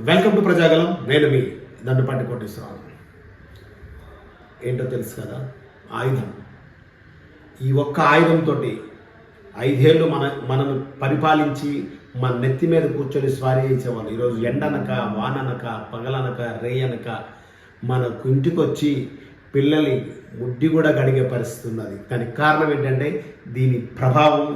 Welcome to Prajagalam. నేను మీ దండపాటి కోటేశ్వరరావు. ఏంటో తెలుసు కదా, ఆయుధం. ఈ ఒక్క ఆయుధంతో 5 ఏళ్ళు మనను పరిపాలించి మన నెత్తి మీద కూర్చొని స్వారీ చేసేవాళ్ళు ఈరోజు ఎండనక వాననక పగలనక రేయనక మనకు ఇంటికి వచ్చి పిల్లల్ని ముడ్డి కూడా గడిగే పరిస్థితి ఉన్నది. దానికి కారణం ఏంటంటే దీని ప్రభావం,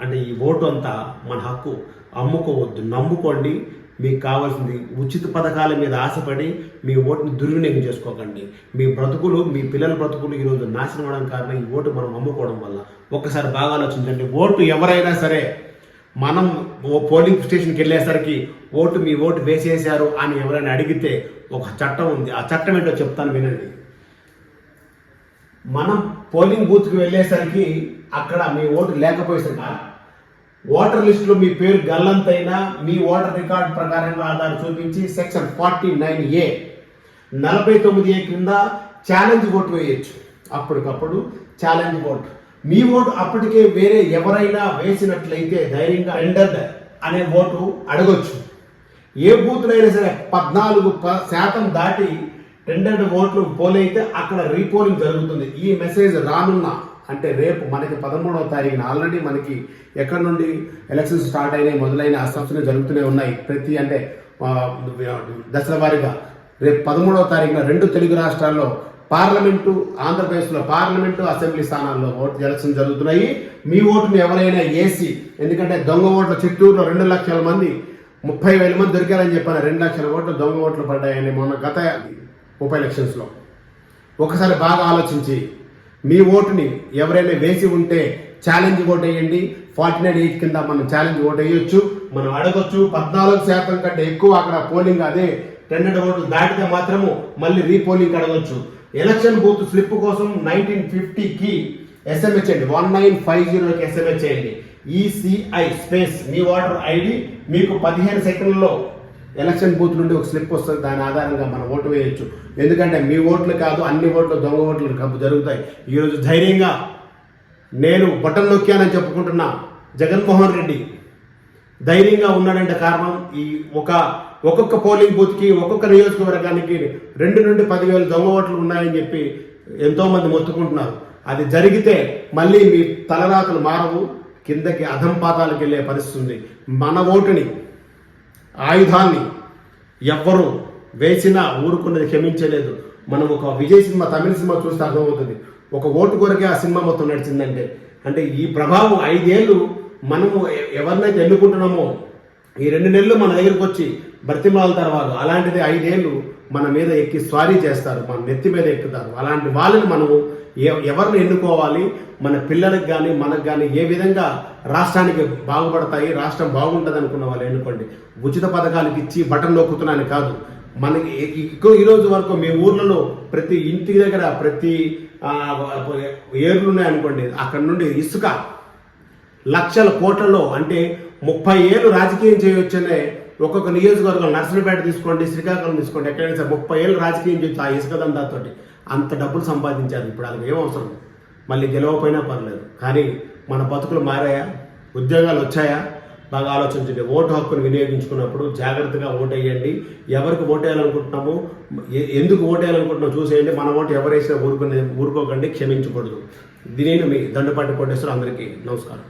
అంటే ఈ ఓటు అంతా మన హక్కు. అమ్ముకోవద్దు, నమ్ముకోండి. మీకు కావాల్సింది ఉచిత పథకాల మీద ఆశపడి మీ ఓటుని దుర్వినియోగం చేసుకోకండి. మీ బ్రతుకులు, మీ పిల్లల బ్రతుకులు ఈరోజు నాశనం అవడం కారణం ఈ ఓటు మనం అమ్ముకోవడం వల్ల. ఒక్కసారి బాగా ఆలోచించండి. ఓటు ఎవరైనా సరే, మనం పోలింగ్ స్టేషన్కి వెళ్ళేసరికి మీ ఓటు వేసేశారు అని ఎవరైనా అడిగితే ఒక చట్టం ఉంది. ఆ చట్టం ఏంటో చెప్తాను, వినండి. మనం పోలింగ్ బూత్కి వెళ్ళేసరికి అక్కడ మీ ఓటు లేకపోయేసరికి ఓటర్ లిస్టులో మీ పేరు గల్లంతైనా మీ ఓటర్ రికార్డు ప్రకారంగా ఆధార్ చూపించి సెక్షన్ 49A 49A కింద ఛాలెంజ్ ఓటు వేయచ్చు. అప్పటికప్పుడు ఛాలెంజ్ ఓటు. మీ ఓటు అప్పటికే వేరే ఎవరైనా వేసినట్లయితే ధైర్యంగా ఎండర్డ్ అనే ఓటు అడగొచ్చు. ఏ బూత్లో అయినా సరే 14% దాటి టెండర్డ్ ఓట్లు పోలైతే అక్కడ రీపోలింగ్ జరుగుతుంది. ఈ మెసేజ్ రానున్న, అంటే రేపు మనకి 13వ తారీఖున ఆల్రెడీ మనకి ఎక్కడి నుండి ఎలక్షన్స్ స్టార్ట్ అయినాయి, మొదలైన అసెంబ్లీలు జరుగుతూనే ఉన్నాయి. దశల వారీగా రేపు 13వ తారీఖున 2 తెలుగు రాష్ట్రాల్లో పార్లమెంటు, ఆంధ్రప్రదేశ్లో పార్లమెంటు, అసెంబ్లీ స్థానాల్లో ఎలక్షన్ జరుగుతున్నాయి. మీ ఓటుని ఎవరైనా వేసి, ఎందుకంటే దొంగ ఓట్లు చిత్తూరులో 2 లక్షల మంది 30,000 మంది దొరికారని చెప్పాను. 2 లక్షల ఓట్లు దొంగ ఓట్లు పడ్డాయని మొన్న గత ఉప ఎలక్షన్స్లో. ఒకసారి బాగా ఆలోచించి మీ ఓటుని ఎవరైనా వేసి ఉంటే ఛాలెంజ్ ఓటు వేయండి. 49A కింద మనం ఛాలెంజ్ ఓటు వేయొచ్చు, మనం అడగొచ్చు. 14% కంటే ఎక్కువ అక్కడ పోలింగ్, అదే టెండర్డ్ ఓట్లు దాటితే మాత్రము మళ్ళీ రీపోలింగ్ అడగొచ్చు. ఎలక్షన్ బూత్ స్లిప్ కోసం 1950కి SMS చేయండి, 1950కి SMS చేయండి. ECI స్పేస్ మీ ఓటర్ ఐడి. మీకు 15 సెకండ్లలో ఎలక్షన్ బూత్ నుండి ఒక స్లిప్ వస్తుంది. దాని ఆధారంగా మనం ఓటు వేయొచ్చు. ఎందుకంటే మీ ఓట్లు కాదు, అన్ని ఓట్లు దొంగ ఓట్లు జరుగుతాయి. ఈరోజు ధైర్యంగా నేను బటన్ నొక్కానని చెప్పుకుంటున్నా జగన్మోహన్ రెడ్డి ధైర్యంగా ఉన్నాడంటే కారణం ఈ ఒక్కొక్క పోలింగ్ బూత్కి, ఒక్కొక్క నియోజకవర్గానికి 2 నుండి 10,000 దొంగ ఓట్లు ఉన్నాయని చెప్పి ఎంతోమంది మొత్తుకుంటున్నారు. అది జరిగితే మళ్ళీ మీ తలరాతలు మారవు, కిందకి అధంపాతాలకు వెళ్ళే పరిస్థితి ఉంది. మన ఓటుని, ఆయుధాన్ని ఎవ్వరూ వేసినా ఊరుకున్నది క్షమించలేదు. మనం ఒక విజయ్ సినిమా, తమిళ సినిమా చూస్తే అర్థమవుతుంది. ఒక ఓటు కొరకే ఆ సినిమా మొత్తం నడిచిందంటే. అంటే ఈ ప్రభావం 5 ఏళ్ళు మనము ఎవరినైతే ఎన్నుకుంటున్నామో ఈ 2 నెలలు మన దగ్గరికి వచ్చి బ్రతిమాలుతారు వాళ్ళు. అలాంటిది 5 ఏళ్ళు మన మీద ఎక్కి స్వారీ చేస్తారు, మన నెత్తి మీద ఎక్కుతారు. అలాంటి వాళ్ళని మనము ఎవరిని ఎన్నుకోవాలి, మన పిల్లలకు కానీ మనకు కానీ ఏ విధంగా రాష్ట్రానికి బాగుపడతాయి, రాష్ట్రం బాగుంటుంది అనుకున్న వాళ్ళు ఎన్నుకోండి. ఉచిత పథకాలకు ఇచ్చి బటన్ నొక్కుతున్నాను కాదు. మనకి ఈరోజు వరకు మీ ఊర్లలో ప్రతి ఇంటి దగ్గర ప్రతి ఏర్లు ఉన్నాయనుకోండి, అక్కడ నుండి ఇసుక లక్షల కోట్లలో, అంటే 30 ఏళ్ళు రాజకీయం చేయొచ్చనే ఒక్కొక్క నియోజకవర్గం, నర్సరీపేట తీసుకోండి, శ్రీకాకుళం తీసుకోండి, ఎక్కడైనా సరే 30 ఏళ్ళు రాజకీయం చేయొచ్చు ఆ ఇసుక దందాతోటి. అంత డబ్బులు సంపాదించారు. ఇప్పుడు వాళ్ళకి ఏం అవసరం, మళ్ళీ గెలవకపోయినా పర్లేదు. కానీ మన బతుకులు మారాయా, ఉద్యోగాలు వచ్చాయా? బాగా ఆలోచించండి. ఓటు హక్కును వినియోగించుకున్నప్పుడు జాగ్రత్తగా ఓటేయండి. ఎవరికి ఓటేయాలనుకుంటున్నామో, ఎందుకు ఓటేయాలనుకుంటున్నామో చూసేయండి. మన ఓటు ఎవరేసినా ఊరుకోకండి, క్షమించకూడదు. దీనిని మీ దండపాటి కోటేశ్వర. అందరికీ నమస్కారం.